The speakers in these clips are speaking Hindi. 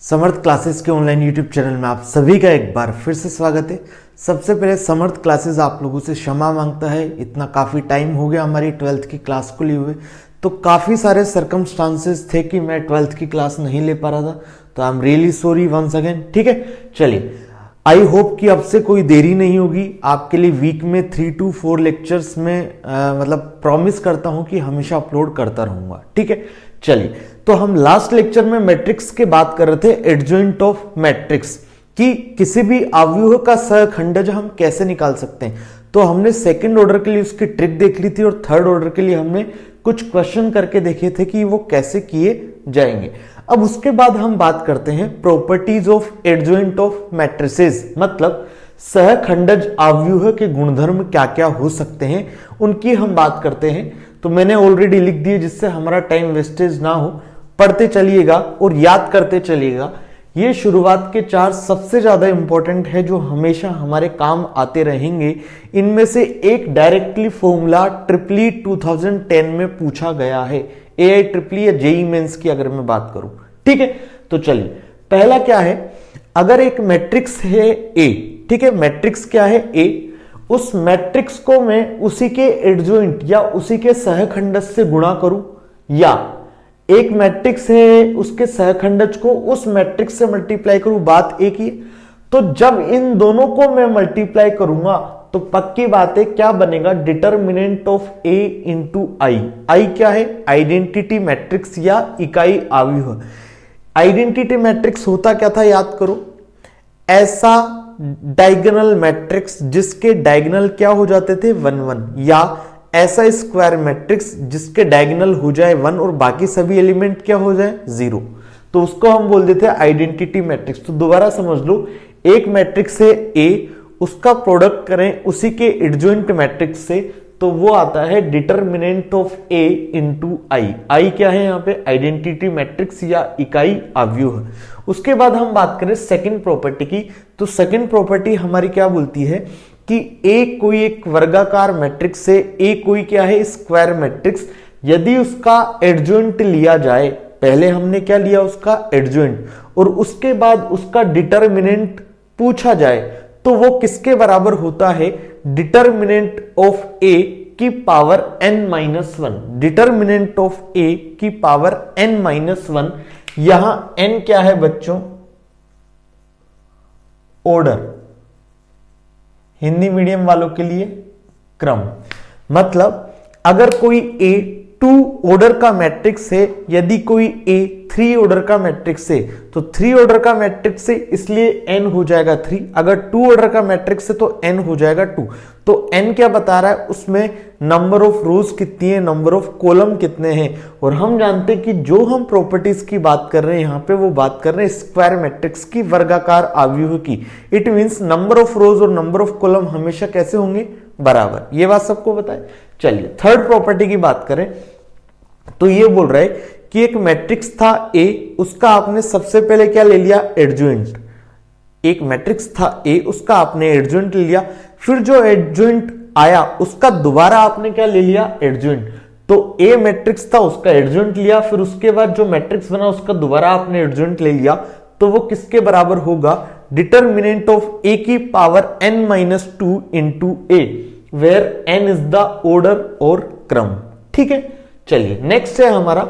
समर्थ क्लासेस के ऑनलाइन यूट्यूब चैनल में आप सभी का एक बार फिर से स्वागत है। सबसे पहले समर्थ क्लासेस आप लोगों से क्षमा मांगता है, इतना काफ़ी टाइम हो गया हमारी 12th की क्लास को लिए हुए, तो काफ़ी सारे सर्कमस्टांसेस थे कि मैं 12th की क्लास नहीं ले पा रहा था, तो I am really sorry once again. ठीक है, चलिए आई होप कि अब से कोई देरी नहीं होगी आपके लिए। वीक में 3 to 4 लेक्चर्स में मतलब प्रॉमिस करता हूं कि हमेशा अपलोड करता रहूंगा। ठीक है, चलिए तो हम लास्ट लेक्चर में मैट्रिक्स के बात कर रहे थे, एडजॉइंट ऑफ मैट्रिक्स, कि किसी भी अवयव का सहखंडज हम कैसे निकाल सकते हैं। तो हमने सेकंड ऑर्डर के लिए उसकी ट्रिक देख ली थी और थर्ड ऑर्डर के लिए हमने कुछ क्वेश्चन करके देखे थे कि वो कैसे किए जाएंगे। अब उसके बाद हम बात करते हैं properties of adjoint of matrices, मतलब सहखंडज अवयव के गुणधर्म क्या क्या हो सकते हैं उनकी हम बात करते हैं। तो मैंने ऑलरेडी लिख दिए जिससे हमारा टाइम वेस्टेज ना हो, पढ़ते चलिएगा और याद करते चलिएगा। ये शुरुआत के 4 सबसे ज्यादा इंपॉर्टेंट है जो हमेशा हमारे काम आते रहेंगे। इनमें से एक डायरेक्टली फॉर्मूला ट्रिपली 2010 में पूछा गया है, एआई ट्रिपली या जेई मेंस की अगर मैं बात करूं। ठीक है, तो चलिए पहला क्या है, अगर एक मैट्रिक्स है ए, ठीक है, मैट्रिक्स क्या है ए, उस मैट्रिक्स को मैं उसी के एडजॉइंट या उसी के सहखंडज से गुणा करूं, या एक मैट्रिक्स है उसके सहखंडज को उस मैट्रिक्स से मल्टीप्लाई करूं, बात एक ही। तो जब इन दोनों को मैं मल्टीप्लाई करूंगा तो पक्की बात है क्या बनेगा, डिटर्मिनेंट ऑफ ए इंटू आई। आई क्या है, आइडेंटिटी मैट्रिक्स या इकाई अवयव। आइडेंटिटी मैट्रिक्स होता क्या था याद करो, ऐसा डायगोनल मैट्रिक्स जिसके डायगोनल क्या हो जाते थे 1 1, या ऐसा स्क्वायर मैट्रिक्स जिसके डायगोनल हो जाए 1 और बाकी सभी एलिमेंट क्या हो जाए 0, तो उसको हम बोल देते हैं आइडेंटिटी मैट्रिक्स। तो दोबारा समझ लो, एक मैट्रिक्स है ए, उसका प्रोडक्ट करें उसी के एडजॉइंट मैट्रिक्स से, तो वो आता है डिटर्मिनेंट ऑफ ए इंटू आई। आई क्या है यहाँ पे, आइडेंटिटी मैट्रिक्स या इकाई अवयव। उसके बाद हम बात करें सेकंड प्रॉपर्टी की, तो सेकंड प्रॉपर्टी हमारी क्या बोलती है कि ए कोई एक वर्गाकार मैट्रिक्स से, ए कोई क्या है स्क्वायर मैट्रिक्स, यदि उसका एडजॉइंट लिया जाए, पहले हमने क्या लिया उसका एडजॉइंट, और उसके बाद उसका डिटर्मिनेंट पूछा जाए, तो वो किसके बराबर होता है, डिटर्मिनेंट ऑफ ए की power n-1। Determinant of a की पावर n-1, यहां n क्या है बच्चों, ऑर्डर, हिंदी मीडियम वालों के लिए क्रम। मतलब अगर कोई ए 2 ऑर्डर का मैट्रिक्स है, यदि कोई ए 3 ऑर्डर का मैट्रिक्स है, तो 3 ऑर्डर का मैट्रिक्स है इसलिए n हो जाएगा 3, अगर 2 ऑर्डर का मैट्रिक्स है तो n हो जाएगा 2। तो n क्या बता रहा है, उसमें नंबर ऑफ रोज कितनी है, नंबर ऑफ कॉलम कितने हैं। और हम जानते हैं कि जो हम प्रॉपर्टीज की बात कर रहे हैं यहां पे, वो बात कर रहे हैं स्क्वायर मैट्रिक्स की, वर्गाकार अवयव की। इट मींस नंबर ऑफ रोज और नंबर ऑफ कॉलम हमेशा कैसे होंगे, बराबर। ये बात सबको बताए। चलिए थर्ड प्रॉपर्टी की बात करें, तो ये बोल रहा है कि एक मैट्रिक्स था ए, उसका आपने सबसे पहले क्या ले लिया, एडजॉइंट। एक मैट्रिक्स था ए, उसका आपने एडजॉइंट ले लिया, फिर जो एडजॉइंट आया उसका दोबारा आपने क्या ले लिया, एडजॉइंट। तो ए मैट्रिक्स था उसका एडजॉइंट लिया, फिर उसके बाद जो मैट्रिक्स बना उसका दोबारा आपने एडजॉइंट ले लिया, तो वो किसके बराबर होगा, डिटर्मिनेंट ऑफ ए की power n-2 into a, where n is the order और क्रम। ठीक है, चलिए नेक्स्ट है हमारा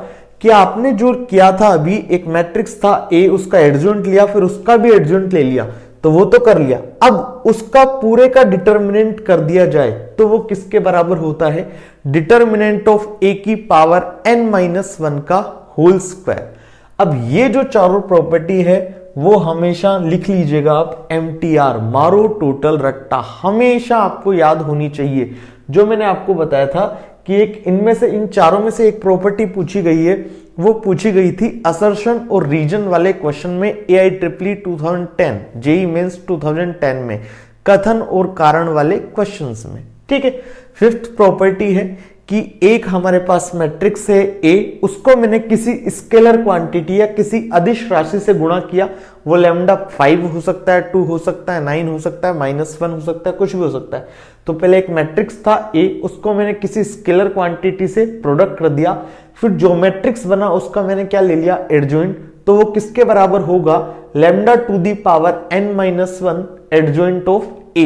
कि आपने जो किया था अभी, एक मैट्रिक्स था ए, उसका एडजॉइंट लिया, फिर उसका भी एडजॉइंट ले लिया, तो वो तो कर लिया। अब उसका पूरे का डिटर्मिनेंट कर दिया जाए तो वो किसके बराबर होता है, डिटर्मिनेंट ऑफ ए की पावर n-1 का होल स्क्वायर। अब ये जो चारों प्रॉपर्टी है वो हमेशा लिख लीजिएगा आप, MTR, मारो टोटल रट्टा, हमेशा आपको याद होनी चाहिए। जो मैंने आपको बताया था कि एक इनमें से, इन चारों में से एक प्रॉपर्टी पूछी गई है, वो पूछी गई थी असर्शन और रीजन वाले क्वेश्चन में, एआई ट्रिपली 2010, जेई मेंस 2010 में, कथन और कारण वाले क्वेश्चंस में। ठीक है, फिफ्थ प्रॉपर्टी है कि एक हमारे पास मैट्रिक्स है ए, उसको मैंने किसी स्केलर क्वांटिटी या किसी अदिश राशि से गुणा किया, वो लैम्डा 5 हो सकता है, 2 हो सकता है, 9 हो सकता है, -1 हो सकता है, कुछ भी हो सकता है। तो पहले एक मैट्रिक्स था ए, उसको मैंने किसी स्केलर क्वांटिटी से प्रोडक्ट कर दिया, फिर जो मैट्रिक्स बना उसका मैंने क्या ले लिया, एडजॉइंट, तो वो किसके बराबर होगा, lambda to the power n minus 1 adjoint of a।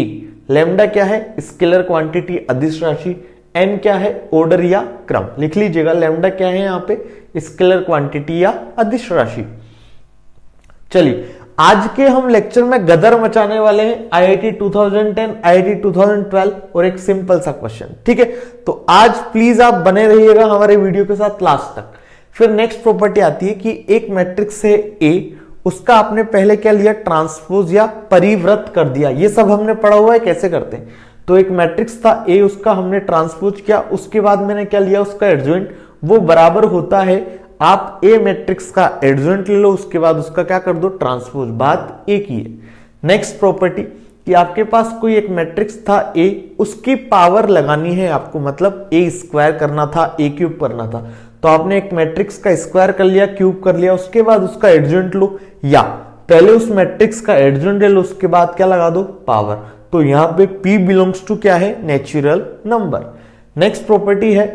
Lambda क्या है, स्केलर क्वांटिटी, अदिश राशि। n क्या है, ऑर्डर या क्रम। लिख लीजिएगा लैम्डा क्या है यहाँ पे, स्केलर क्वांटिटी या अदिश राशि। चलिए आज के हम लेक्चर में गदर मचाने वाले हैं आईआईटी 2010, आईआईटी 2012 और एक सिंपल सा क्वेश्चन, ठीक है। तो आज प्लीज आप बने रहिएगा हमारे वीडियो के साथ लास्ट तक। फिर नेक्स्ट प्रॉपर्टी आती है कि एक मैट्रिक्स है ए, उसका आपने पहले क्या लिया, ट्रांसपोज या परिव्रत कर दिया। ये सब हमने पढ़ा हुआ है कैसे करते हैं। तो एक मैट्रिक्स था ए, उसका हमने ट्रांसपोज किया, उसके बाद मैंने क्या लिया, उसका एडजॉइंट। वो बराबर होता है, आप ए मैट्रिक्स का एडजॉइंट ले लो, उसके बाद उसका क्या कर दो, ट्रांसपोज। बात एक ही है। नेक्स्ट प्रॉपर्टी कि आपके पास कोई एक मैट्रिक्स था ए, उसकी पावर लगानी है आपको, मतलब ए स्क्वायर करना था, ए क्यूब करना था। तो आपने एक मैट्रिक्स का स्क्वायर कर लिया, क्यूब कर लिया, उसके बाद उसका एडजॉइंट लो, या पहले उस मैट्रिक्स का एडजॉइंट ले लो, उसके बाद क्या लगा दो, पावर। तो यहां पे P बिलोंग्स टू क्या है, नेचुरल नंबर। नेक्स्ट प्रॉपर्टी है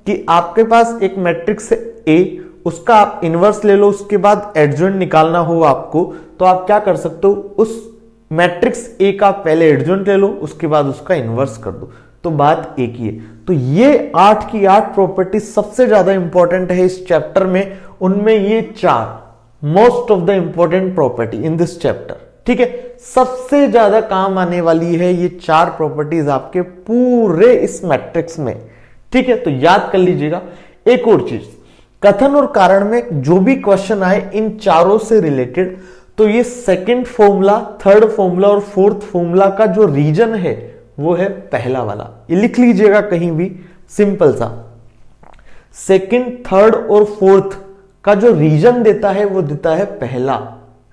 कि आपके पास एक मैट्रिक्स है ए, उसका आप इनवर्स ले लो, उसके बाद एडजॉइंट निकालना हो आपको, तो आप क्या कर सकते हो, उस मैट्रिक्स ए का पहले एडजॉइंट ले लो, उसके बाद उसका इनवर्स कर दो। तो बात एक ही है। तो ये 8 की 8 प्रॉपर्टी सबसे ज्यादा इंपॉर्टेंट है इस चैप्टर में। उनमें ये 4 most of the important property in this chapter, ठीक है। सबसे ज्यादा काम आने वाली है ये 4 प्रॉपर्टीज आपके पूरे इस मैट्रिक्स में, ठीक है। तो याद कर लीजिएगा। एक और चीज, कथन और कारण में जो भी क्वेश्चन आए इन चारों से रिलेटेड, तो ये सेकंड फॉर्मूला, थर्ड फॉर्मूला और फोर्थ फॉर्मूला का जो रीजन है वो है पहला वाला। ये लिख लीजिएगा कहीं भी, सिंपल सा। सेकंड, थर्ड और फोर्थ का जो रीजन देता है वो देता है पहला,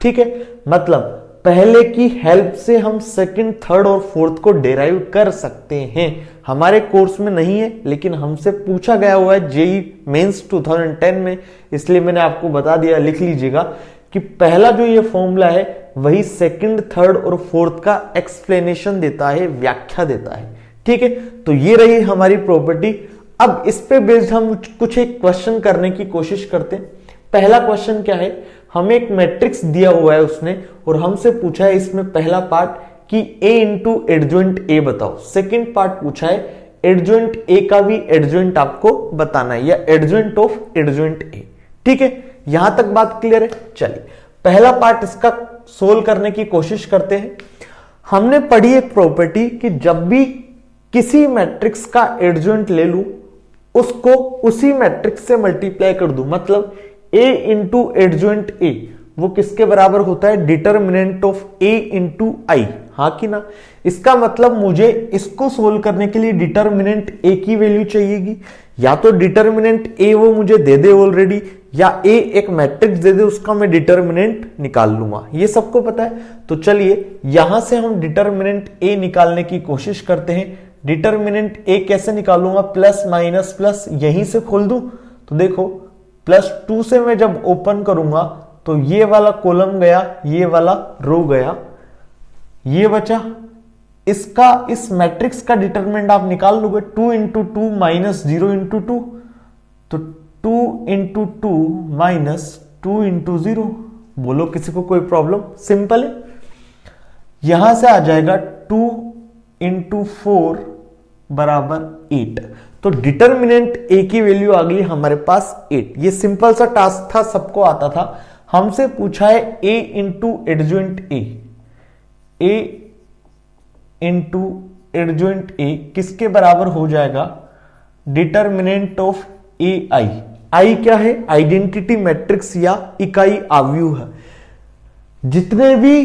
ठीक है। मतलब पहले की हेल्प से हम सेकंड, थर्ड और फोर्थ को डेराइव कर सकते हैं। हमारे कोर्स में नहीं है, लेकिन हमसे पूछा गया हुआ है जेई मेंस 2010 में, इसलिए मैंने आपको बता दिया। लिख लीजिएगा कि पहला जो ये फॉर्मूला है वही सेकंड, थर्ड और फोर्थ का एक्सप्लेनेशन देता है, व्याख्या देता है, ठीक है। तो ये रही हमारी प्रॉपर्टी। अब इस पे बेस्ड हम कुछ एक क्वेश्चन करने की कोशिश करते हैं। पहला क्वेश्चन क्या है, हमें एक मैट्रिक्स दिया हुआ है उसने, और हमसे पूछा है इसमें पहला पार्ट कि a इंटू एडजॉइंट ए बताओ। सेकंड पार्ट पूछा है एडजॉइंट ए का भी एडजॉइंट आपको बताना है, या एडजॉइंट ऑफ एडजॉइंट ए, ठीक है। यहां तक बात क्लियर है। चलिए पहला पार्ट इसका सोल्व करने की कोशिश करते हैं। हमने पढ़ी एक प्रॉपर्टी कि जब भी किसी मैट्रिक्स का एडजॉइंट ले लूं, उसको उसी मैट्रिक्स से मल्टीप्लाई कर दूं, मतलब a इंटू एडजॉइंट ए वो किसके बराबर होता है, डिटर्मिनेंट ऑफ a इंटू आई। हाँ कि ना। इसका मतलब मुझे इसको सोल्व करने के लिए डिटर्मिनेंट a की वैल्यू चाहिएगी, या तो डिटर्मिनेंट a वो मुझे दे दे ऑलरेडी, या a एक मैट्रिक्स दे दे, उसका मैं डिटर्मिनेंट निकाल लूंगा। ये सबको पता है। तो चलिए यहां से हम डिटर्मिनेंट a निकालने की कोशिश करते हैं। डिटर्मिनेंट a कैसे निकालूंगा, प्लस माइनस प्लस, यहीं से खोल दूं। तो देखो +2 से मैं जब ओपन करूंगा तो ये वाला कॉलम गया, ये वाला रो गया, ये बचा। इसका, इस मैट्रिक्स का डिटरमिनेंट आप निकाल लोगे, 2 इंटू 2 माइनस 0 इंटू 2, तो 2 इंटू 2 माइनस 2 इंटू 0। बोलो किसी को कोई प्रॉब्लम, सिंपल है। यहां से आ जाएगा 2 इंटू 4 बराबर 8। तो डिटर्मिनेंट ए की वैल्यू आ गई हमारे पास 8। ये सिंपल सा टास्क था, सबको आता था। हमसे पूछा है a into adjoint A into adjoint A किसके बराबर हो जाएगा, डिटर्मिनेंट ऑफ ए आई। आई क्या है, आइडेंटिटी मैट्रिक्स या इकाई आव्यूह है। जितने भी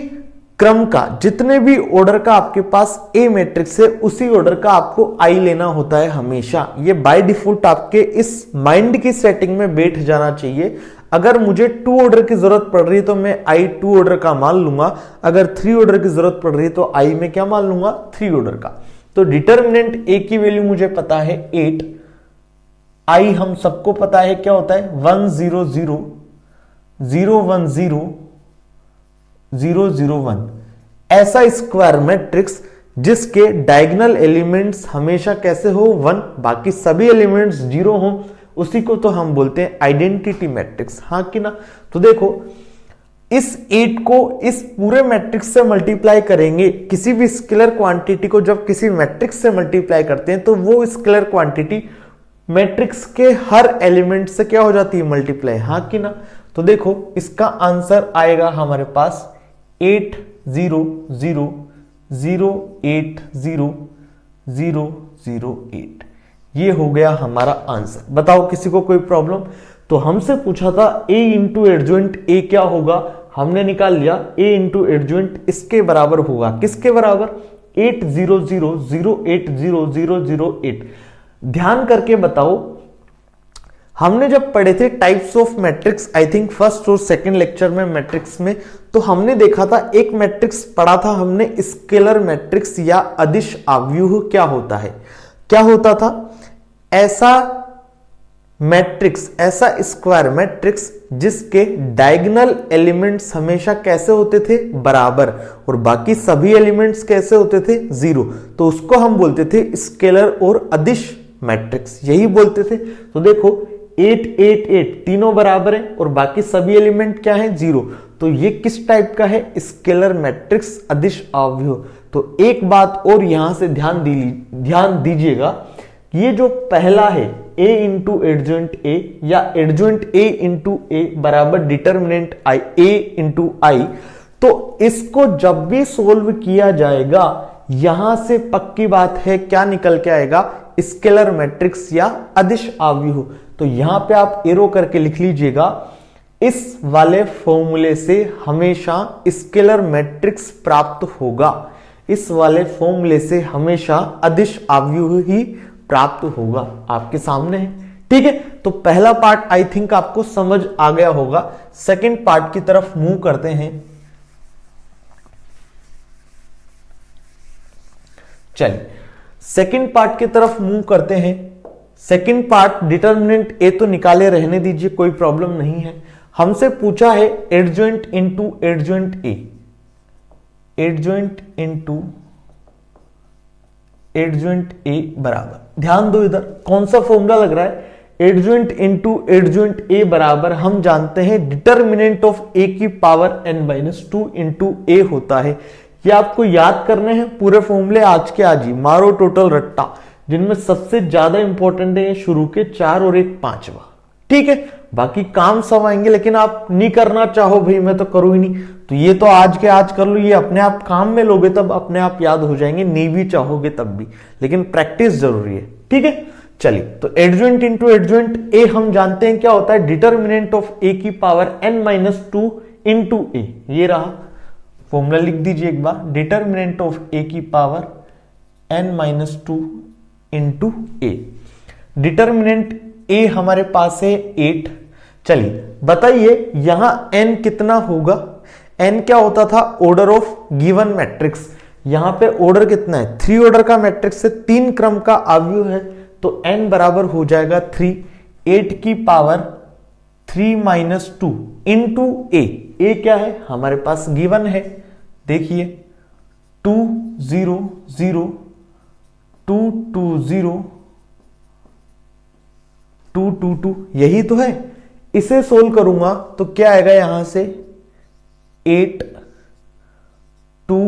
क्रम का, जितने भी ऑर्डर का आपके पास ए मैट्रिक्स है, उसी ऑर्डर का आपको आई लेना होता है हमेशा। ये बाय डिफॉल्ट आपके इस माइंड की सेटिंग में बैठ जाना चाहिए। अगर मुझे 2 ऑर्डर की जरूरत पड़ रही है तो मैं आई 2 ऑर्डर का मान लूंगा, अगर 3 ऑर्डर की जरूरत पड़ रही है तो आई में क्या मान लूंगा, 3 ऑर्डर का। तो डिटर्मिनेंट ए की वैल्यू मुझे पता है 8, आई हम सबको पता है क्या होता है 1 0 0 0 1 0 0 0 1। ऐसा स्क्वायर मैट्रिक्स जिसके डायगोनल एलिमेंट्स हमेशा कैसे हो 1, बाकी सभी एलिमेंट्स 0 हो, उसी को तो हम बोलते हैं आइडेंटिटी मैट्रिक्स। हाँ कि ना। तो देखो इस 8 को इस पूरे मैट्रिक्स से मल्टीप्लाई करेंगे। किसी भी स्केलर क्वांटिटी को जब किसी मैट्रिक्स से मल्टीप्लाई करते हैं तो वो स्केलर क्वांटिटी मैट्रिक्स के हर एलिमेंट से क्या हो जाती है, मल्टीप्लाई, हाँ कि ना। तो देखो इसका आंसर आएगा हमारे पास 8 0 0 0 8 0 0 0 8। ये हो गया हमारा आंसर। बताओ किसी को कोई प्रॉब्लम? तो हमसे पूछा था a इंटू एडजॉइंट a क्या होगा, हमने निकाल लिया a इंटू एडजॉइंट इसके बराबर होगा, किसके बराबर, 8 0 0 0 8 0 0 0 8। ध्यान करके बताओ, हमने जब पढ़े थे types of matrix, I think first और सेकंड लेक्चर में मैट्रिक्स में, तो हमने देखा था एक मैट्रिक्स पढ़ा था हमने, स्केलर मैट्रिक्स या अदिश आव्यूह क्या होता है। क्या होता था? ऐसा मैट्रिक्स, ऐसा स्क्वायर मैट्रिक्स जिसके डायगोनल एलिमेंट्स हमेशा कैसे होते थे, बराबर, और बाकी सभी एलिमेंट्स कैसे होते थे, 0। तो उसको हम बोलते थे स्केलर और अदिश मैट्रिक्स, यही बोलते थे। तो देखो 8 8 8 तीनों बराबर है और बाकी सभी एलिमेंट क्या है, 0। तो ये किस टाइप का है, स्केलर मैट्रिक्स अदिश आव्यूह। तो एक बात और यहां से ध्यान दीजिएगा, ये जो पहला है a इंटू एडजॉइंट a या एडजॉइंट a इंटू a बराबर determinant i, a into i, तो इसको जब भी सोल्व किया जाएगा यहां से पक्की बात है क्या निकल के आएगा, स्केलर मैट्रिक्स या अदिश आव्यूह। तो यहां पे आप एरो करके लिख लीजिएगा, इस वाले फॉर्मूले से हमेशा स्केलर मैट्रिक्स प्राप्त होगा, इस वाले फॉर्मूले से हमेशा अदिश आव्यूह ही प्राप्त होगा। आपके सामने है, ठीक है। तो पहला पार्ट आई थिंक आपको समझ आ गया होगा। सेकंड पार्ट की तरफ मूव करते हैं। चलिए सेकंड पार्ट की तरफ मूव करते हैं। सेकंड पार्ट डिटर्मिनेंट ए तो निकाले रहने दीजिए, कोई प्रॉब्लम नहीं है। हमसे पूछा है adjoint into adjoint A, adjoint into adjoint A बराबर, ध्यान दो इधर कौन सा फॉर्मूला लग रहा है, एडजॉइंट इंटू एडजॉइंट ए बराबर हम जानते हैं डिटर्मिनेंट ऑफ ए की पावर n-2 इंटू ए होता है। ये आपको याद करने हैं पूरे फॉर्मूले, आज के आज ही मारो टोटल रट्टा, जिनमें सबसे ज्यादा इंपॉर्टेंट है शुरू के 4 और एक 5वां, ठीक है। बाकी काम सब आएंगे, लेकिन आप नहीं करना चाहो भाई मैं तो करूं ही नहीं, तो ये तो आज के आज कर लो, ये अपने आप काम में लोगे तब अपने आप याद हो जाएंगे, नहीं भी चाहोगे तब भी, लेकिन प्रैक्टिस जरूरी है, ठीक है। चलिए तो एडजॉइंट इंटू एडजॉइंट ए हम जानते हैं क्या होता है, डिटर्मिनेंट ऑफ ए की पावर n-2 इंटू ए। ये रहा फॉर्मूला, लिख दीजिए एक बार, डिटर्मिनेंट ऑफ ए की पावर n-2 इंटू ए। डिटर्मिनेंट ए हमारे पास है 8। चलिए बताइए यहां n कितना होगा, n क्या होता था, ऑर्डर ऑफ गिवन मैट्रिक्स। यहां पे ऑर्डर कितना है, 3 ऑर्डर का मैट्रिक्स है, 3 क्रम का आव्यूह है, तो n बराबर हो जाएगा 3। 8 की पावर 3-2 इंटू ए क्या है हमारे पास गिवन है, देखिए 2 0 0 2 2 0 2 2 2, यही तो है। इसे सोल्व करूंगा तो क्या आएगा यहां से 8 2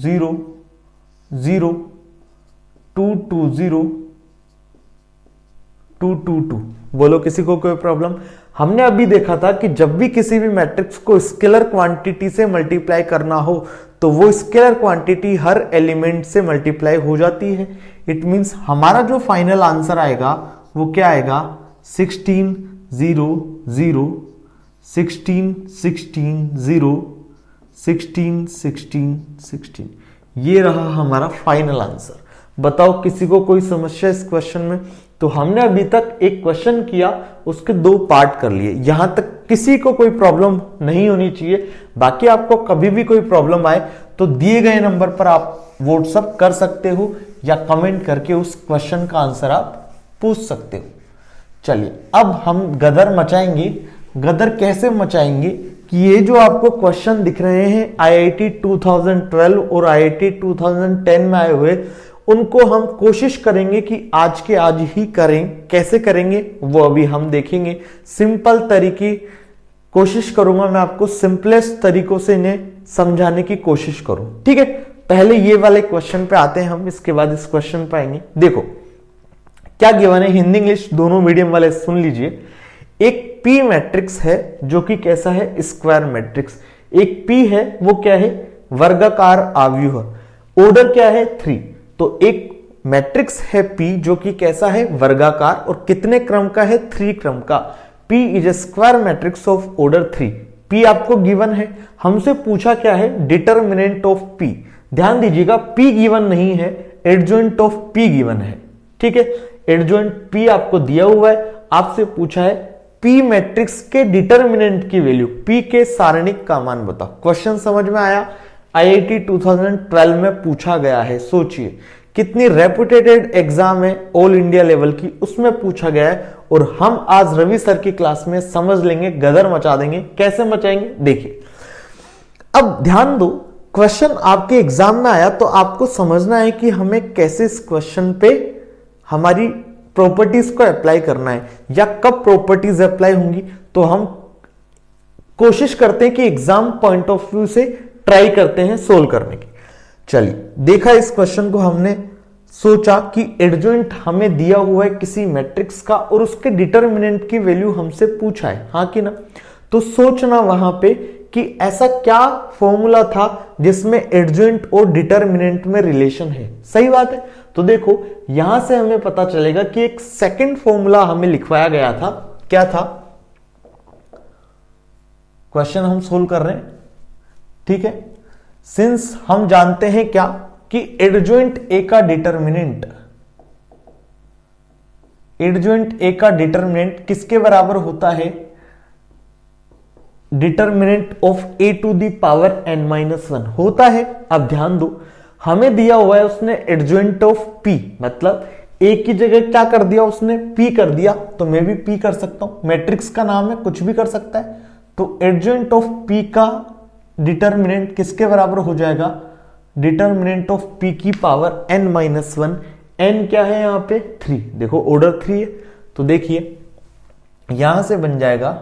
0 0 2 2 0 2 2 2। बोलो किसी को कोई प्रॉब्लम? हमने अभी देखा था कि जब भी किसी भी मैट्रिक्स को स्केलर क्वांटिटी से मल्टीप्लाई करना हो तो वो स्केलर क्वांटिटी हर एलिमेंट से मल्टीप्लाई हो जाती है। इट मींस हमारा जो फाइनल आंसर आएगा वो क्या आएगा, 16 0 0 16 16 0 16 16 16। ये रहा हमारा फाइनल आंसर। बताओ किसी को कोई समस्या इस क्वेश्चन में? तो हमने अभी तक एक क्वेश्चन किया, उसके 2 पार्ट कर लिए, यहां तक किसी को कोई प्रॉब्लम नहीं होनी चाहिए। बाकी आपको कभी भी कोई प्रॉब्लम आए तो दिए गए नंबर पर आप व्हाट्सएप कर सकते हो या कमेंट करके उस क्वेश्चन का आंसर आप पूछ सकते हो। चलिए अब हम गदर मचाएंगे। गदर कैसे मचाएंगे कि ये जो आपको क्वेश्चन दिख रहे हैं IIT 2012 और IIT 2010 में आए हुए, उनको हम कोशिश करेंगे कि आज के आज ही करें। कैसे करेंगे वो अभी हम देखेंगे। सिंपल तरीके कोशिश करूंगा मैं आपको सिंपलेस्ट तरीकों से इन्हें समझाने की कोशिश करूं। ठीक है, पहले ये वाले क्वेश्चन पे आते हैं हम, इसके बाद इस क्वेश्चन पे आएंगे। देखो क्या गिवन है, हिंदी इंग्लिश दोनों मीडियम वाले सुन लीजिए। एक पी मैट्रिक्स है जो कि कैसा है, स्क्वायर मैट्रिक्स। एक पी है वो क्या है, वर्गाकार आव्यूह, ऑर्डर क्या है 3। तो एक मैट्रिक्स है P जो कि कैसा है, वर्गाकार, और कितने क्रम का है, 3 क्रम का। P is a square matrix of order 3। P आपको गिवन है, हमसे पूछा क्या है, डिटर्मिनेंट ऑफ P। ध्यान दीजिएगा P गिवन नहीं है, एडजॉइंट ऑफ P गिवन है। ठीक है, एडजॉइंट P आपको दिया हुआ है, आपसे पूछा है P मैट्रिक्स के डिटर्मिनेंट की वैल्यू, P के सारणिक का मान बताओ। क्वेश्चन समझ में आया, IIT 2012 में पूछा गया है। सोचिए कितनी रेपुटेटेड एग्जाम है ऑल इंडिया लेवल की, उसमें पूछा गया है, और हम आज रवि सर की क्लास में समझ लेंगे, गदर मचा देंगे। कैसे मचाएंगे देखिए। अब ध्यान दो, क्वेश्चन आपके एग्जाम में आया तो आपको समझना है कि हमें कैसे इस क्वेश्चन पे हमारी प्रॉपर्टीज को अप्लाई करना है, या कब प्रॉपर्टीज अप्लाई होंगी। तो हम कोशिश करते हैं कि एग्जाम पॉइंट ऑफ व्यू से ट्राई करते हैं सोल्व करने की। चलिए, देखा इस क्वेश्चन को हमने, सोचा कि एडजॉइंट हमें दिया हुआ है किसी मैट्रिक्स का और उसके डिटर्मिनेंट की वैल्यू हमसे पूछा है, हाँ कि ना। तो सोचना वहां पे कि ऐसा क्या फॉर्मूला था जिसमें एडजॉइंट और डिटर्मिनेंट में रिलेशन है। सही बात है। तो देखो यहां से हमें पता चलेगा कि एक सेकंड फॉर्मूला हमें लिखवाया गया था। क्या था, क्वेश्चन हम सोल्व कर रहे हैं। ठीक है, सिंस हम जानते हैं क्या कि एडजॉइंट ए का डिटर्मिनेंट, एडजॉइंट ए का डिटर्मिनेंट किसके बराबर होता है, determinant of a to the power n-1 होता है। अब ध्यान दो, हमें दिया हुआ है उसने एडजॉइंट ऑफ p, मतलब ए की जगह क्या कर दिया उसने, p कर दिया, तो मैं भी p कर सकता हूं। मैट्रिक्स का नाम है, कुछ भी कर सकता है। तो एडजॉइंट ऑफ p का डिटर्मिनेंट किसके बराबर हो जाएगा, डिटर्मिनेंट ऑफ p की पावर n-1। n क्या है यहां पे, 3। देखो ऑर्डर 3 है, तो देखिए यहां से बन जाएगा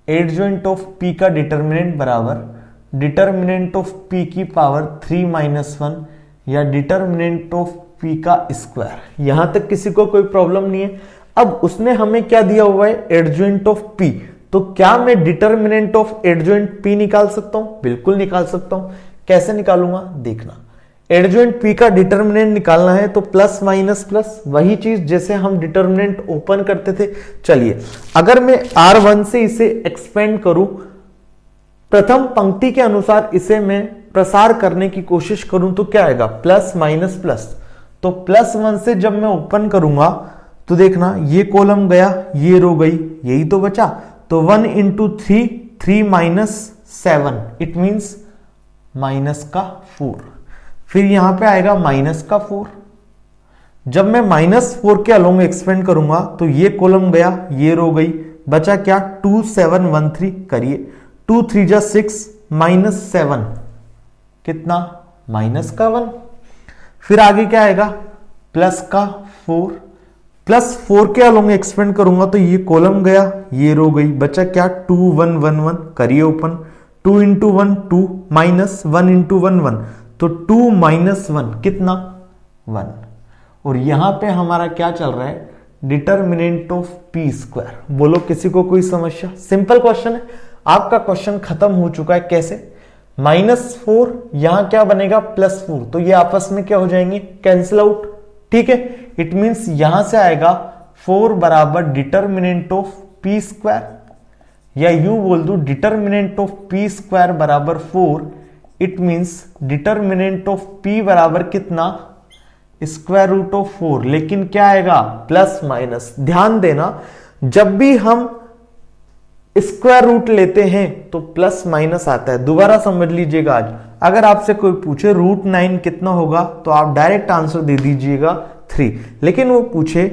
एडजॉइंट ऑफ p का डिटर्मिनेंट बराबर डिटर्मिनेंट ऑफ p की पावर 3-1 या डिटर्मिनेंट ऑफ p का स्क्वायर। यहां तक किसी को कोई प्रॉब्लम नहीं है। अब उसने हमें क्या दिया हुआ है, एडजॉइंट ऑफ p। तो क्या मैं डिटर्मिनेंट ऑफ एडजॉइंट p निकाल सकता हूं, बिल्कुल निकाल सकता हूं। कैसे निकालूंगा देखना, एडजॉइंट p का डिटर्मिनेंट निकालना है तो प्लस माइनस प्लस, वही चीज जैसे हम डिटर्मिनेंट ओपन करते थे। चलिए, अगर मैं R1 से इसे एक्सपेंड करूं, प्रथम पंक्ति के अनुसार इसे मैं प्रसार करने की कोशिश करूं तो क्या आएगा, प्लस माइनस प्लस। तो +1 से जब मैं ओपन करूंगा तो देखना ये कॉलम गया, ये रो गई, यही तो बचा। तो 1 into 3, 3 minus 7, it means minus का 4। फिर यहां पे आएगा माइनस का 4। जब मैं -4 के अलोंग एक्सपेंड करूंगा तो ये कॉलम गया, ये रो गई, बचा क्या, 2 7 1 3। करिए, 2 3 जा 6, -7 कितना, माइनस का 1। फिर आगे क्या आएगा, प्लस का 4। +4 के अलोंग एक्सपेंड करूंगा तो ये कॉलम गया, ये रो गई, बचा क्या, 2 1 1 1। करिए ओपन, 2 इंटू 1 2, माइनस 1 इंटू 1 1, तो 2 माइनस 1 कितना, 1। और यहां पे हमारा क्या चल रहा है, डिटर्मिनेंट ऑफ p स्क्वायर। बोलो किसी को कोई समस्या, सिंपल क्वेश्चन है, आपका क्वेश्चन खत्म हो चुका है। कैसे, -4 यहां क्या बनेगा, +4, तो ये आपस में क्या हो जाएंगे, कैंसिल आउट। ठीक है, इट मींस यहां से आएगा 4 बराबर डिटर्मिनेंट ऑफ p स्क्वायर, या यू बोल दू डिटर्मिनेंट ऑफ p स्क्वायर बराबर 4। It means determinant of p बराबर कितना, स्क्वायर रूट ऑफ 4। लेकिन क्या आएगा, प्लस माइनस। ध्यान देना, जब भी हम स्क्वायर रूट लेते हैं तो प्लस माइनस आता है। दोबारा समझ लीजिएगा, आज अगर आपसे कोई पूछे √9 कितना होगा तो आप डायरेक्ट आंसर दे दीजिएगा 3। लेकिन वो पूछे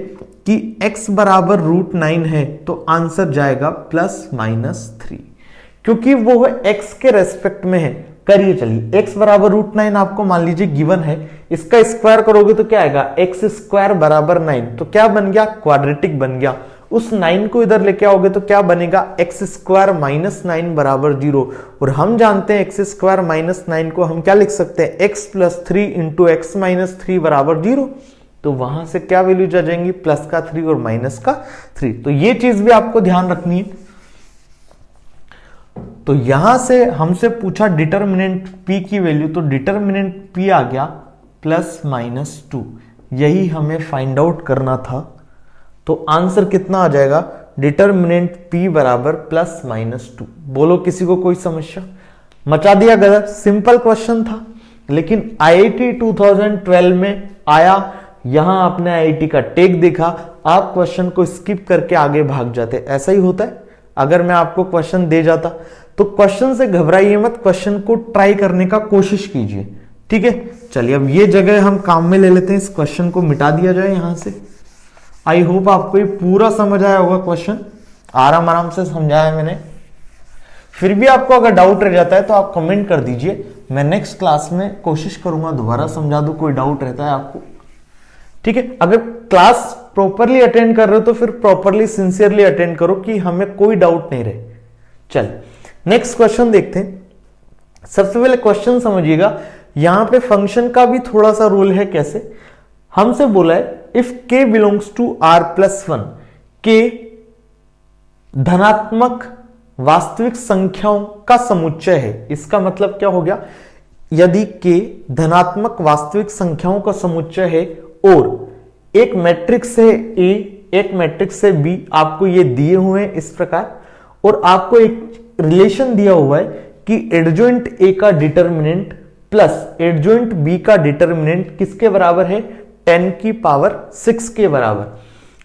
कि x बराबर √9 है तो आंसर जाएगा +-3, क्योंकि वो x के रेस्पेक्ट में है। करिए चलिए, x बराबर √9 आपको मान लीजिए गिवन है, इसका स्क्वायर करोगे तो क्या आएगा, x² बराबर 9, तो क्या बन गया, क्वाड्रेटिक बन गया। उस 9 को इधर लेके आओगे तो क्या बनेगा, एक्स स्क्वायर माइनस 9 बराबर 0। और हम जानते हैं एक्स स्क्वायर माइनस 9 को हम क्या लिख सकते हैं, x plus 3 into x minus 3 बराबर 0। तो वहां से क्या वैल्यूज आ जाएंगी, प्लस का 3 और माइनस का 3। तो ये चीज भी आपको ध्यान रखनी है। तो यहां से हमसे पूछा डिटर्मिनेंट p की वैल्यू, तो डिटर्मिनेंट p आ गया प्लस माइनस 2, यही हमें फाइंड आउट करना था। तो आंसर कितना आ जाएगा, डिटर्मिनेंट p बराबर प्लस माइनस 2। बोलो किसी को कोई समस्या, मचा दिया गलत, सिंपल क्वेश्चन था, लेकिन आईआईटी 2012 में आया, यहां आपने आईआईटी का टेक देखा, आप क्वेश्चन को स्किप करके आगे भाग जाते। ऐसा ही होता है, अगर मैं आपको क्वेश्चन दे जाता तो क्वेश्चन से घबराइए मत, क्वेश्चन को ट्राई करने का कोशिश कीजिए, ठीक है। चलिए अब ये जगह हम काम में ले लेते हैं, इस क्वेश्चन को मिटा दिया जाए यहां से। आई होप आपको ये पूरा समझ आया होगा, क्वेश्चन आराम आराम से समझाया मैंने। फिर भी आपको अगर डाउट रह जाता है तो आप कमेंट कर दीजिए, मैं नेक्स्ट क्लास में कोशिश करूंगा दोबारा समझा दूं, कोई डाउट रहता है आपको, ठीक है। अगर क्लास प्रॉपरली अटेंड कर रहे हो तो फिर प्रॉपरली सिंसियरली अटेंड करो कि हमें कोई डाउट नहीं रहे। चल नेक्स्ट क्वेश्चन देखते हैं। सबसे पहले क्वेश्चन समझिएगा, यहां पे फंक्शन का भी थोड़ा सा रूल है। कैसे, हमसे बोला है if k belongs to r plus 1, k धनात्मक वास्तविक संख्याओं का समुच्चय है। इसका मतलब क्या हो गया, यदि k धनात्मक वास्तविक संख्याओं का समुच्चय है और एक मैट्रिक्स है A, एक मैट्रिक्स है B, आपको ये दिए हुए हैं इस प्रकार, और आपको एक रिलेशन दिया हुआ है कि एडजॉइंट A का डिटर्मिनेंट प्लस एडजॉइंट B का डिटर्मिनेंट किसके बराबर है, 10 की पावर 6 के बराबर।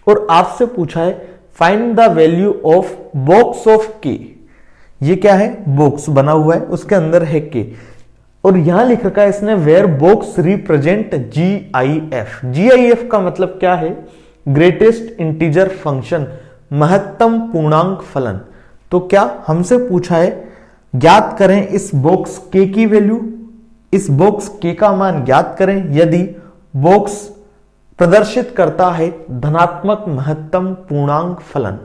और आपसे पूछा है find the value of box of K। ये क्या है, बॉक्स बना हुआ है, उसके अंदर है K, और यहां लिख रखा है इसने where box represent GIF। GIF का मतलब क्या है, ग्रेटेस्ट इंटीजर फंक्शन, महत्तम पूर्णांक फलन। तो क्या हमसे पूछा है ज्ञात करें इस बॉक्स K की वैल्यू, इस बॉक्स K का मान ज्ञात करें यदि बॉक्स प्रदर्शित करता है धनात्मक महत्तम पूर्णांक फलन,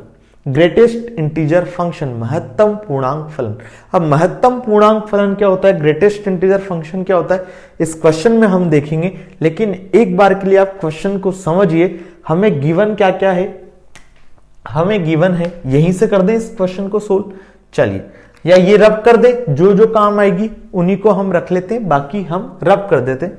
ग्रेटेस्ट इंटीजर फंक्शन, महत्तम पूर्णांक फलन। अब महत्तम पूर्णांक फलन क्या होता है, ग्रेटेस्ट इंटीजर फंक्शन क्या होता है, इस क्वेश्चन में हम देखेंगे। लेकिन एक बार के लिए आप क्वेश्चन को समझिए, हमें गिवन क्या क्या है, हमें गिवन है, यहीं से कर दें इस क्वेश्चन को सोल्व। चलिए, या ये रब कर दे, जो जो काम आएगी उन्हीं को हम रख लेते हैं, बाकी हम रब कर देते हैं।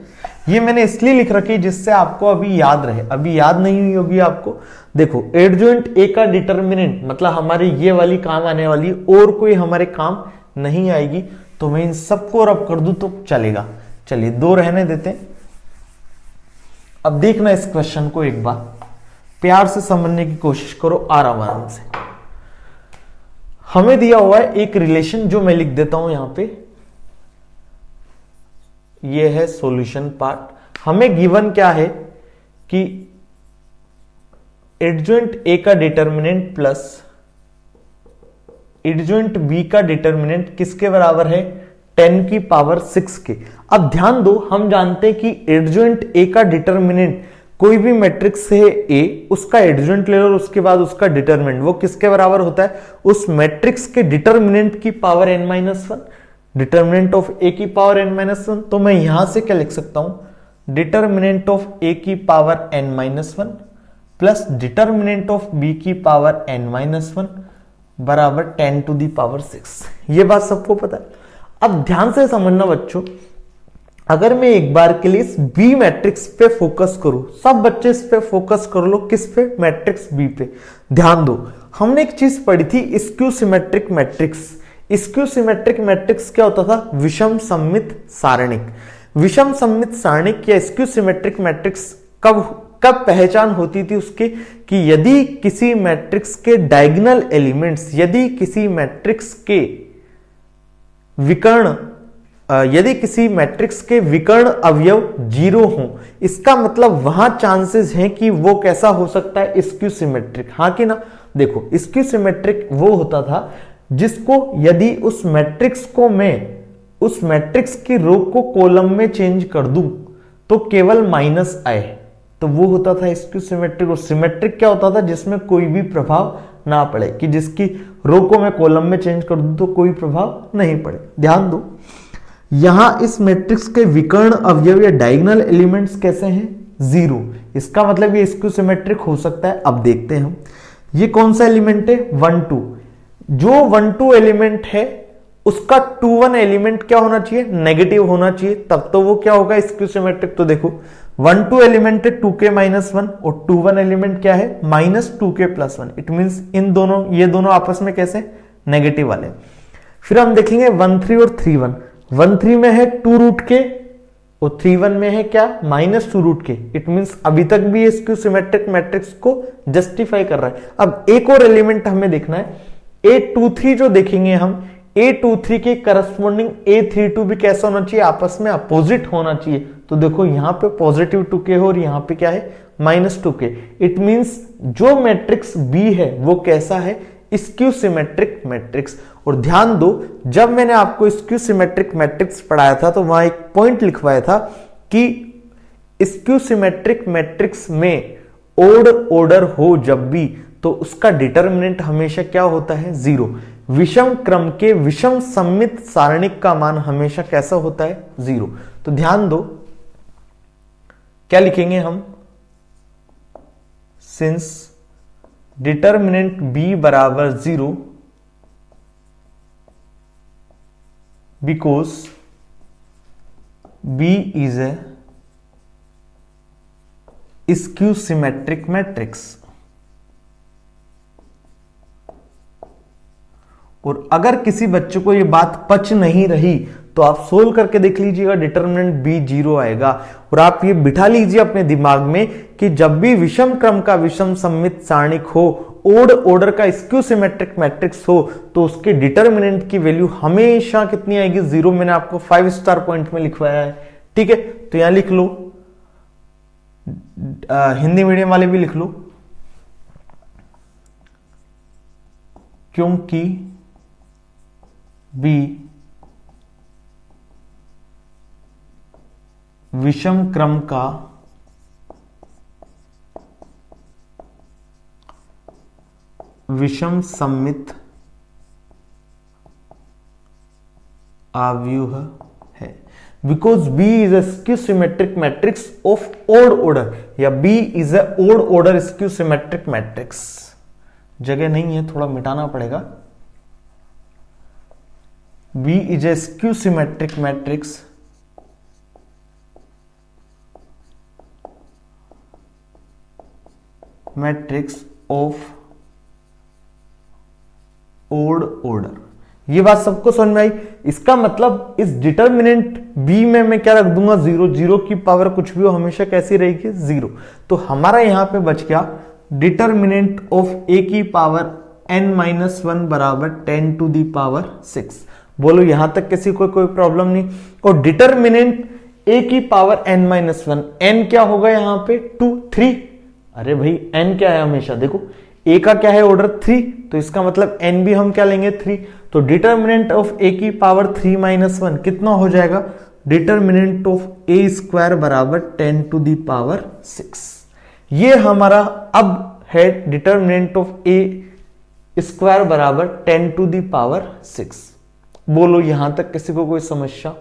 ये मैंने इसलिए लिख रखी जिससे आपको अभी याद रहे, अभी याद नहीं हुई होगी आपको। देखो एडजॉइंट A का डिटर्मिनेंट मतलब हमारी ये वाली काम आने वाली, और कोई हमारे काम नहीं आएगी, तो मैं इन सबको रब कर दूं तो चलेगा। चलिए 2 रहने देते हैं। अब देखना इस क्वेश्चन को एक बार प्यार से समझने की कोशिश करो, आराम आराम से। हमें दिया हुआ है एक रिलेशन, जो मैं लिख देता हूं यहां पे, ये है सॉल्यूशन पार्ट। हमें गिवन क्या है कि एडजॉइंट A का डिटर्मिनेंट प्लस एडजॉइंट B का डिटर्मिनेंट किसके बराबर है, 10 की पावर 6 के। अब ध्यान दो, हम जानते हैं कि एडजॉइंट A का डिटर्मिनेंट कोई भी मैट्रिक्स है A, उसका एडजॉइंट ले लो और उसके बाद उसका डिटर्मिनेंट, वो किसके बराबर होता है, उस मैट्रिक्स के डिटर्मिनेंट की power n-1, determinant of A की पावर n-1। तो मैं यहां से क्या लिख सकता हूं, डिटर्मिनेंट ऑफ A की power n-1 plus determinant of B की पावर n-1 बराबर 10 टू दी पावर 6। ये बात सबको पता है। अब ध्यान से समझना बच्चों, अगर मैं एक बार के लिए इस B मैट्रिक्स पे फोकस करूं, सब बच्चे इस पे फोकस कर लो, किस पे, मैट्रिक्स B पे। ध्यान दो, हमने एक चीज पढ़ी थी, skew symmetric matrix. Skew symmetric matrix क्या होता था, विषम सममित सारणिक। विषम सममित सारणिक या स्क्यू सिमेट्रिक मैट्रिक्स कब पहचान होती थी उसके, कि यदि किसी मैट्रिक्स के डायगोनल एलिमेंट्स, यदि किसी मैट्रिक्स के विकर्ण, यदि किसी मैट्रिक्स के विकर्ण अवयव 0 हो, इसका मतलब वहां चांसेस हैं कि वो कैसा हो सकता है, स्क्यू सिमेट्रिक। हाँ कि ना। देखो स्क्यू सिमेट्रिक वो होता था जिसको यदि उस मैट्रिक्स को मैं उस मैट्रिक्स की रो को कॉलम में चेंज कर दूं तो केवल माइनस आए, तो वो होता था स्क्यू सिमेट्रिक। और सिमेट्रिक क्या होता था? जिसमें कोई भी प्रभाव ना पड़े, कि जिसकी रो को मैं कॉलम में चेंज कर दूं तो कोई प्रभाव नहीं पड़े। ध्यान दो, यहां इस मैट्रिक्स के विकर्ण अवयव या डायगोनल एलिमेंट्स कैसे हैं? 0। इसका मतलब ये स्क्यू सिमेट्रिक हो सकता है। अब देखते हैं हम, ये कौन सा एलिमेंट है? 1 2। जो 1 2 एलिमेंट है उसका 2 1 एलिमेंट क्या होना चाहिए? नेगेटिव होना चाहिए, तब तो वो क्या होगा? Skew symmetric. तो देखो 1 2 एलिमेंट है 2k - 1 और 2 1 एलिमेंट क्या है? -2k + 1। इट मींस इन दोनों, ये दोनों आपस में कैसे? नेगेटिव वाले। फिर हम देखेंगे 1 3 और 3 1। 1 3 में है 2√k और 3 1 में है क्या? -2√k। इट मींस अभी तक भी स्क्यू सिमेट्रिक मैट्रिक्स को जस्टिफाई कर रहा है। अब एक और एलिमेंट हमें देखना है, A23 जो देखेंगे हम, A23 के करस्पॉन्डिंग A32 भी कैसा होना चाहिए? आपस में अपोजिट होना चाहिए। तो देखो यहां पे पॉजिटिव 2k हो और यहां पे क्या है? -2k। इट मींस जो मैट्रिक्स B है वो कैसा है? Skew symmetric matrix. और ध्यान दो, जब मैंने आपको स्क्यू सिमेट्रिक मैट्रिक्स पढ़ाया था तो वहां एक पॉइंट लिखवाया था कि स्क्यू सिमेट्रिक मैट्रिक्स में ओड ऑर्डर हो जब भी, तो उसका डिटर्मिनेंट हमेशा क्या होता है? 0। विषम क्रम के विषम सममित सारणिक का मान हमेशा कैसा होता है? 0। तो ध्यान दो, क्या लिखेंगे हम? सिंस डिटर्मिनेंट b बराबर 0 because b is A skew symmetric matrix. और अगर किसी बच्चे को यह बात पच नहीं रही तो आप सोल्व करके देख लीजिएगा, डिटर्मिनेंट b 0 आएगा। और आप ये बिठा लीजिए अपने दिमाग में कि जब भी विषम क्रम का विषम सममित सारणिक हो, ओड ऑर्डर का स्क्यू सिमेट्रिक मैट्रिक्स हो, तो उसके डिटर्मिनेंट की वैल्यू हमेशा कितनी आएगी? 0। मैंने आपको 5 स्टार पॉइंट में लिखवाया है, ठीक है? तो यहां लिख लो, हिंदी मीडियम वाले भी लिख लो, क्योंकि b विषम क्रम का विषम सममित अवयव है। Because B is a skew symmetric matrix of odd order, या B is a odd order skew symmetric matrix. जगह नहीं है, थोड़ा मिटाना पड़ेगा। B is a skew symmetric matrix of odd order. ये बात सबको समझ में आई? इसका मतलब इस डिटर्मिनेंट B में मैं क्या रख दूंगा? 0। 0 की पावर कुछ भी हो हमेशा कैसी रहेगी? 0। तो हमारा यहां पे बच गया डिटर्मिनेंट ऑफ a की पावर n-1 बराबर 10 to the power 6। बोलो यहां तक किसी को कोई प्रॉब्लम नहीं? और डिटर्मिनेंट a की पावर n-1, n क्या होगा यहां पे? 2 3। अरे भाई n क्या है? हमेशा देखो a का क्या है? ऑर्डर 3, तो इसका मतलब n भी हम क्या लेंगे? 3। तो डिटर्मिनेंट ऑफ a की पावर 3 - 1 कितना हो जाएगा? डिटर्मिनेंट ऑफ a स्क्वायर बराबर 10 to the power 6। ये हमारा अब है डिटर्मिनेंट ऑफ a स्क्वायर बराबर 10 to the power 6। बोलो यहां तक किसी को कोई समस्या?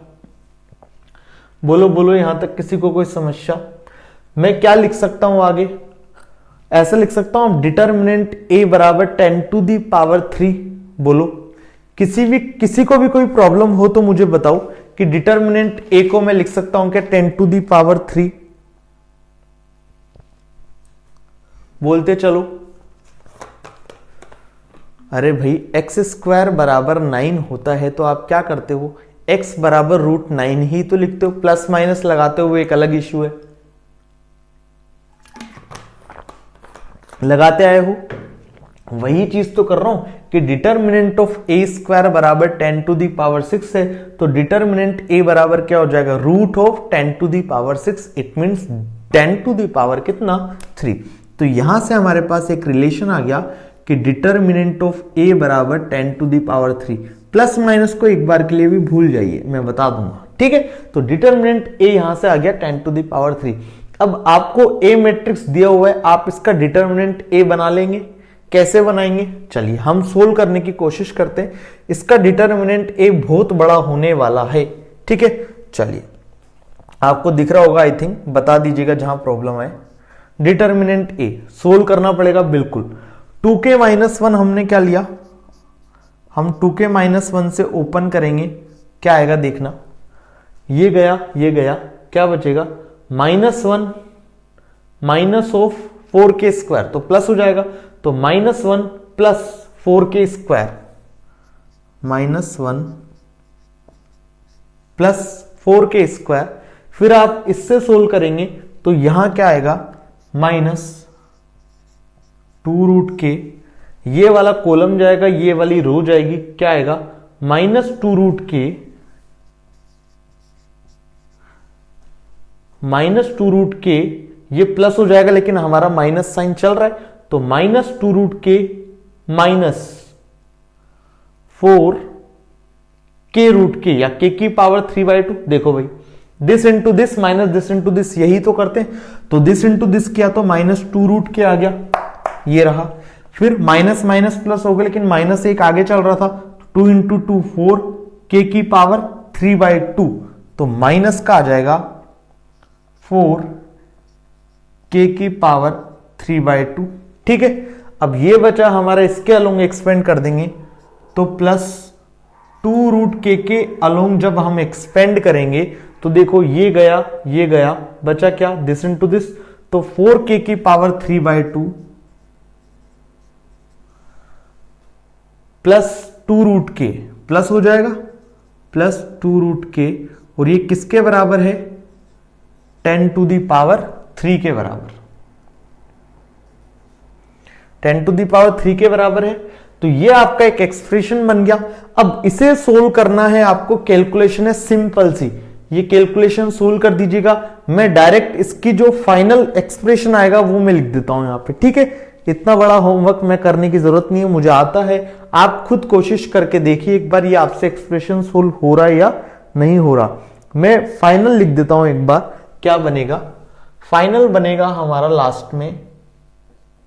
बोलो यहां तक किसी को कोई समस्या? मैं क्या लिख सकता हूं आगे? ऐसा लिख सकता हूं डिटर्मिनेंट a बराबर 10 to the power 3। बोलो किसी को भी कोई प्रॉब्लम हो तो मुझे बताओ कि डिटर्मिनेंट a को मैं लिख सकता हूं क्या? 10 to the power 3। बोलते चलो। अरे भाई x स्क्वायर बराबर 9 होता है तो आप क्या करते हो? x बराबर √9 ही तो लिखते हो, प्लस माइनस लगाते हो एक अलग इश्यू है। लगाते आए हो, वही चीज तो कर रहा हूं कि डिटर्मिनेंट ऑफ a स्क्वायर बराबर 10 to the power 6 है, तो डिटर्मिनेंट a बराबर क्या हो जाएगा? Root of 10 to the power 6। It means 10 to the power कितना? 3। तो यहां से हमारे पास एक रिलेशन आ गया कि डिटर्मिनेंट ऑफ a बराबर 10 to the power 3। Plus minus को एक बार के लिए भी भूल जाइए, मैं बता दूंगा, ठीक है? तो डिटर्मिनेंट a यहां से आ गया 10 to the power 3। अब आपको ए मैट्रिक्स दिया हुआ है, आप इसका डिटर्मिनेंट ए बना लेंगे। कैसे बनाएंगे, चलिए हम सोल्व करने की कोशिश करते हैं। इसका डिटर्मिनेंट ए बहुत बड़ा होने वाला है, ठीक है। चलिए आपको दिख रहा होगा, आई थिंक, बता दीजिएगा जहां प्रॉब्लम है। डिटर्मिनेंट ए सोल्व करना पड़ेगा बिल्कुल। 2k - 1 हमने क्या लिया, हम 2k - 1 से ओपन करेंगे, क्या आएगा देखना, ये गया ये गया, क्या बचेगा -1 माइनस ऑफ 4k स्क्वायर, तो प्लस हो जाएगा, तो -1 plus 4k square, -1 plus 4k square. फिर आप इससे सोल्व करेंगे तो यहां क्या आएगा, -2√k, ये वाला कॉलम जाएगा, ये वाली रो जाएगी, क्या आएगा -2√k, -2√k, ये प्लस हो जाएगा लेकिन हमारा माइनस साइन चल रहा है, तो -2√k माइनस 4k√k या k की पावर 3/2। देखो भाई, this into this minus this into this, यही तो करते हैं। तो दिस इंटू दिस किया तो -2√k आ गया, ये रहा। फिर माइनस माइनस प्लस हो गया, लेकिन -1 आगे चल रहा था, 2 इंटू 2 4, k की पावर 3/2, तो माइनस का आ जाएगा 4k की पावर 3/2, ठीक है। अब ये बचा हमारा, इसके अलोंग एक्सपेंड कर देंगे तो +2√k के अलोंग जब हम एक्सपेंड करेंगे तो देखो ये गया, बचा क्या, दिस इंटू दिस, तो 4k की पावर 3/2 +2√k, प्लस हो जाएगा +2√k, और ये किसके बराबर है, 10⁻³ के बराबर, 10⁻³ के बराबर है। तो ये आपका एक एक्सप्रेशन बन गया। अब इसे सोल्व करना है आपको, कैलकुलेशन है सिंपल सी, ये कैलकुलेशन सोल्व कर दीजिएगा। मैं डायरेक्ट इसकी जो फाइनल एक्सप्रेशन आएगा वो मैं लिख देता हूं यहां पे, ठीक है। इतना बड़ा होमवर्क मैं करने की जरूरत नहीं है, मुझे आता है। आप खुद कोशिश करके देखिए एक बार, ये आपसे एक्सप्रेशन सोल्व हो रहा है या नहीं हो रहा। मैं फाइनल लिख देता हूं एक बार, क्या बनेगा, फाइनल बनेगा हमारा लास्ट में,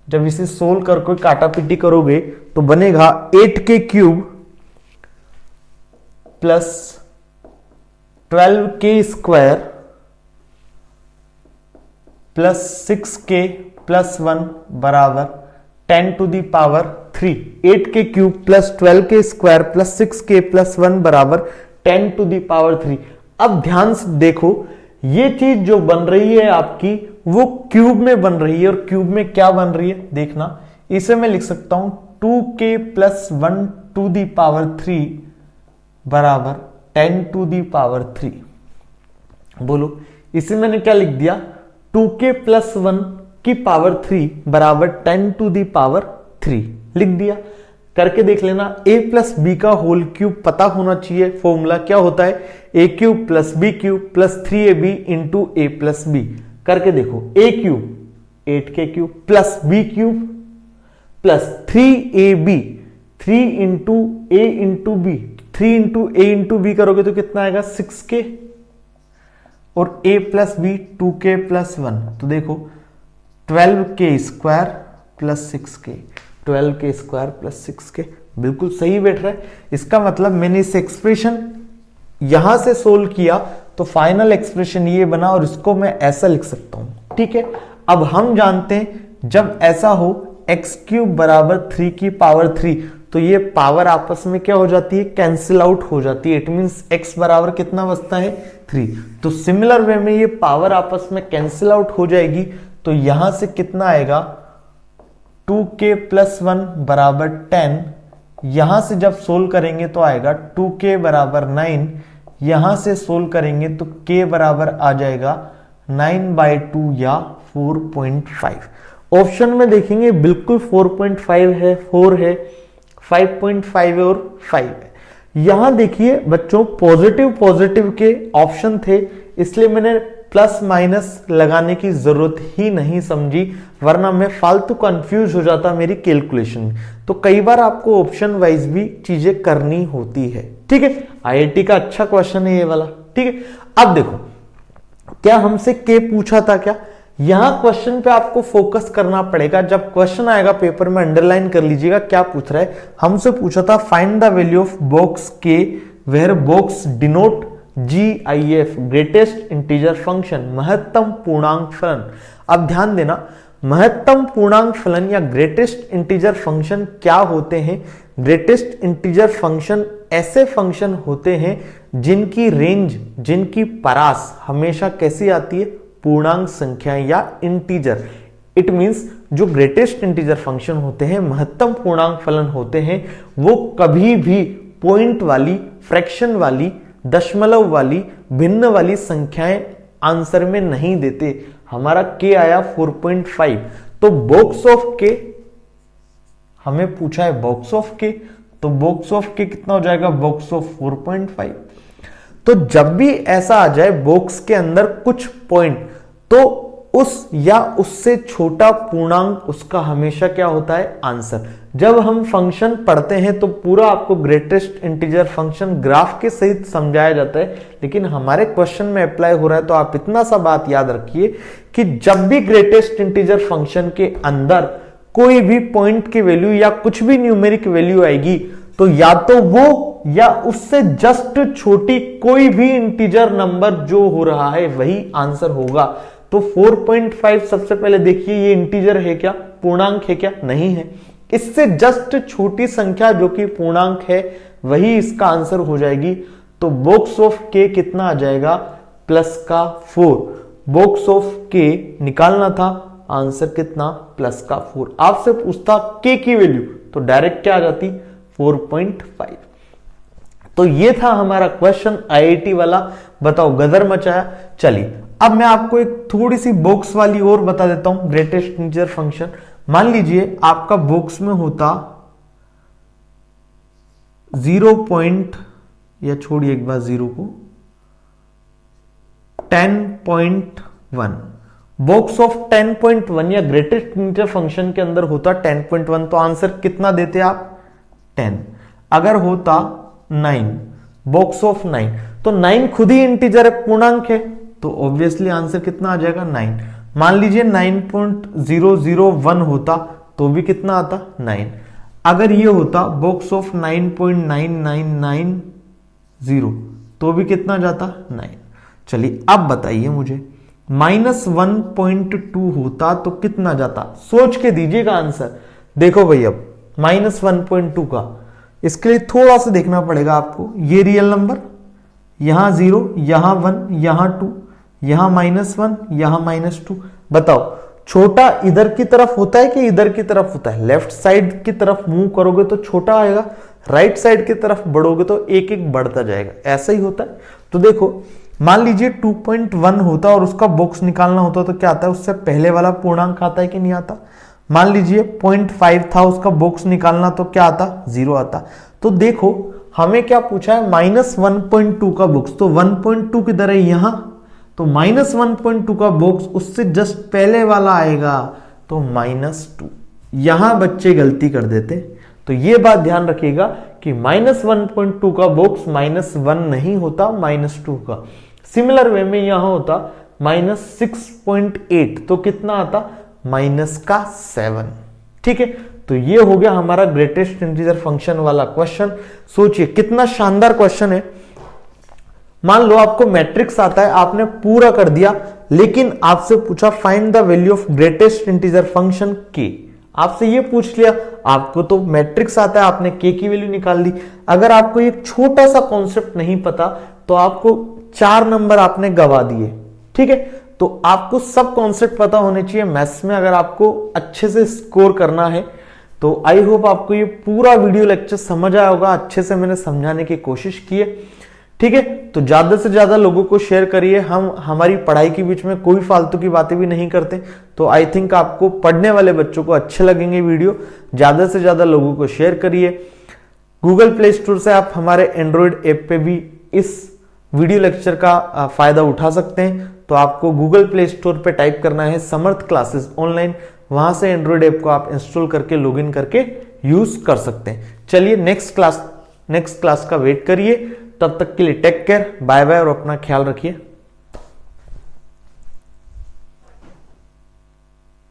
जब इसे सोल्व करके काटा पीटी करोगे तो बनेगा 8k³ plus 12k square plus 6k plus 1 बराबर 10⁻³ 8k³ plus 12k square plus 6k plus 1 बराबर 10⁻³। अब ध्यान से देखो, ये चीज जो बन रही है आपकी वो क्यूब में बन रही है, और क्यूब में क्या बन रही है देखना, इसे मैं लिख सकता हूं 2k प्लस 1⁻³ बराबर 10⁻³। बोलो, इसे मैंने क्या लिख दिया, 2k प्लस 1⁻³ बराबर 10⁻³ लिख दिया। करके देख लेना, a प्लस बी का होल क्यूब पता होना चाहिए। फॉर्मूला क्या होता है, a³ plus b³ plus 3ab into a plus b। करके देखो, a³ 8k³ plus b³ plus 3ab 3 into a into b, 3 into a into b करोगे तो कितना आएगा 6k, और a plus b 2k plus 1, तो देखो 12k square plus 6k, 12k square plus 6k, बिल्कुल सही बैठ रहा है। इसका मतलब मैंने इस एक्सप्रेशन यहां से सोल्व किया तो फाइनल एक्सप्रेशन ये बना, और इसको मैं ऐसा लिख सकता हूं, ठीक है। अब हम जानते हैं जब ऐसा हो x³ बराबर 3 की पावर 3, तो ये पावर आपस में क्या हो जाती है, कैंसिल आउट हो जाती है। इट मींस x बराबर कितना बचता है 3। तो सिमिलर वे में ये पावर आपस में कैंसिल आउट हो जाएगी, तो यहां से कितना आएगा 2k प्लस 1 बराबर 10, यहां से जब सोल्व करेंगे तो आएगा 2k बराबर 9, यहां से सोल्व करेंगे तो k बराबर आ जाएगा 9/2 या 4.5। ऑप्शन में देखेंगे बिल्कुल 4.5 है, 4 है, 5.5 है और 5 है। यहां देखिए बच्चों, पॉजिटिव पॉजिटिव के ऑप्शन थे, इसलिए मैंने प्लस माइनस लगाने की जरूरत ही नहीं समझी, वरना मैं फालतू कंफ्यूज हो जाता मेरी कैलकुलेशन में। तो कई बार आपको ऑप्शन वाइज भी चीजें करनी होती है, ठीक है। आईआईटी का अच्छा क्वेश्चन है ये वाला, ठीक है। अब देखो, क्या हमसे के पूछा था, क्या यहां क्वेश्चन पे आपको फोकस करना पड़ेगा। जब क्वेश्चन आएगा पेपर में अंडरलाइन कर लीजिएगा क्या पूछ रहा है। हमसे पूछा था find the value of box के where box denote GIF greatest integer function, महत्तम पूर्णांक फलन। अब ध्यान देना, महत्तम पूर्णांक फलन या ग्रेटेस्ट इंटीजर फंक्शन क्या होते हैं। ग्रेटेस्ट इंटीजर फंक्शन ऐसे फंक्शन होते हैं जिनकी रेंज, जिनकी परास हमेशा कैसी आती है, पूर्णांक संख्या या इंटीजर। इट मींस जो ग्रेटेस्ट इंटीजर फंक्शन होते हैं, महत्तम पूर्णांक फलन होते हैं, वो कभी भी पॉइंट वाली, फ्रैक्शन वाली, दशमलव वाली, भिन्न वाली संख्याएं आंसर में नहीं देते। हमारा के आया 4.5, तो बॉक्स ऑफ के हमें पूछा है बॉक्स ऑफ के, तो बॉक्स ऑफ के कितना हो जाएगा, बॉक्स ऑफ 4.5। तो जब भी ऐसा आ जाए बॉक्स के अंदर कुछ पॉइंट, तो उस या उससे छोटा पूर्णांक उसका हमेशा क्या होता है, आंसर। जब हम फंक्शन पढ़ते हैं तो पूरा आपको ग्रेटेस्ट इंटीजर फंक्शन ग्राफ के सहित समझाया जाता है, लेकिन हमारे क्वेश्चन में अप्लाई हो रहा है तो आप इतना सा बात याद रखिए कि जब भी ग्रेटेस्ट इंटीजर फंक्शन के अंदर कोई भी पॉइंट की वैल्यू या कुछ भी न्यूमेरिक वैल्यू आएगी, तो या तो वो या उससे जस्ट छोटी कोई भी इंटीजर नंबर जो हो रहा है वही आंसर होगा। तो 4.5 सबसे पहले देखिए ये इंटीजर है क्या, पूर्णांक है क्या, नहीं है। इससे जस्ट छोटी संख्या जो कि पूर्णांक है वही इसका आंसर हो जाएगी। तो बॉक्स ऑफ के कितना आ जाएगा, प्लस का 4। बॉक्स ऑफ के निकालना था, आंसर कितना, प्लस का 4। आपसे पूछता के की वैल्यू तो डायरेक्ट क्या आ जाती, 4.5। तो ये था हमारा क्वेश्चन IIT वाला। बताओ गदर मचाया। चलिए अब मैं आपको एक थोड़ी सी बॉक्स वाली और बता देता हूं, ग्रेटेस्ट इंटीजर फंक्शन। मान लीजिए आपका बॉक्स में होता 0. या छोड़िए एक बार 0 को, 10.1। बॉक्स ऑफ 10.1 या ग्रेटेस्ट इंटीजर फंक्शन के अंदर होता 10.1, तो आंसर कितना देते आप, 10। अगर होता 9, बॉक्स ऑफ 9, तो 9 खुद ही इंटीजर है, पूर्णांक है, तो ऑब्वियसली आंसर कितना आ जाएगा, 9। मान लीजिए 9.001 होता तो भी कितना आता, 9। अगर ये होता बॉक्स ऑफ 9.9990 तो भी कितना जाता, 9। चलिए अब बताइए मुझे, -1.2 होता तो कितना जाता, सोच के दीजिएगा आंसर। देखो भाई अब -1.2 का, इसके लिए थोड़ा सा देखना पड़ेगा आपको। ये रियल नंबर, यहां 0, यहां 1, यहां 2, यहां -1, यहां -2। बताओ छोटा इधर की तरफ होता है कि इधर की तरफ होता है। लेफ्ट साइड की तरफ मूव करोगे तो छोटा आएगा, राइट साइड की तरफ बढ़ोगे तो एक एक बढ़ता जाएगा, ऐसा ही होता है। तो देखो मान लीजिए 2.1 होता और उसका बॉक्स निकालना होता तो क्या आता है, उससे पहले वाला पूर्णांक आता है कि नहीं आता। मान लीजिए 0.5 था, उसका बॉक्स निकालना तो क्या आता, 0 आता। तो देखो हमें क्या पूछा है, -1.2 का बॉक्स, तो 1.2 किधर है, यहां, तो -1.2 का बॉक्स उससे जस्ट पहले वाला आएगा, तो -2। यहां बच्चे गलती कर देते, तो ये बात ध्यान रखिएगा कि -1.2 का बॉक्स -1 नहीं होता, -2 का। सिमिलर वे में यहां होता -6.8, तो कितना आता, -7। ठीक है, तो ये हो गया हमारा ग्रेटेस्ट इंटीजर फंक्शन वाला क्वेश्चन। सोचिए कितना शानदार क्वेश्चन है। मान लो आपको मैट्रिक्स आता है, आपने पूरा कर दिया, लेकिन आपसे पूछा find the value of greatest integer function के। आपसे ये पूछ लिया, आपको तो मैट्रिक्स आता है, आपने के की वैल्यू निकाल दी। अगर आपको एक छोटा सा कॉन्सेप्ट नहीं पता तो आपको 4 नंबर आपने गवा दिए। ठीक है, तो आपको सब कॉन्सेप्ट पता होने चाहिए मैथ्स में अगर आपको अच्छे से स्कोर करना है। तो आई होप आपको ये पूरा वीडियो लेक्चर समझ आया होगा, अच्छे से मैंने समझाने की कोशिश की है। ठीक है, तो ज्यादा से ज्यादा लोगों को शेयर करिए। हम हमारी पढ़ाई के बीच में कोई फालतू की बातें भी नहीं करते, तो आई थिंक आपको पढ़ने वाले बच्चों को अच्छे लगेंगे वीडियो। ज्यादा से ज्यादा लोगों को शेयर करिए। गूगल प्ले स्टोर से आप हमारे एंड्रॉइड ऐप पे भी इस वीडियो लेक्चर का फायदा उठा सकते हैं। तो आपको गूगल प्ले स्टोर पे टाइप करना है समर्थ क्लासेस ऑनलाइन, वहां से एंड्रॉइड ऐप को आप इंस्टॉल करके लॉगिन करके यूज कर सकते हैं। चलिए नेक्स्ट क्लास का वेट करिए। तब तक के लिए टेक केयर, बाय बाय और अपना ख्याल रखिए।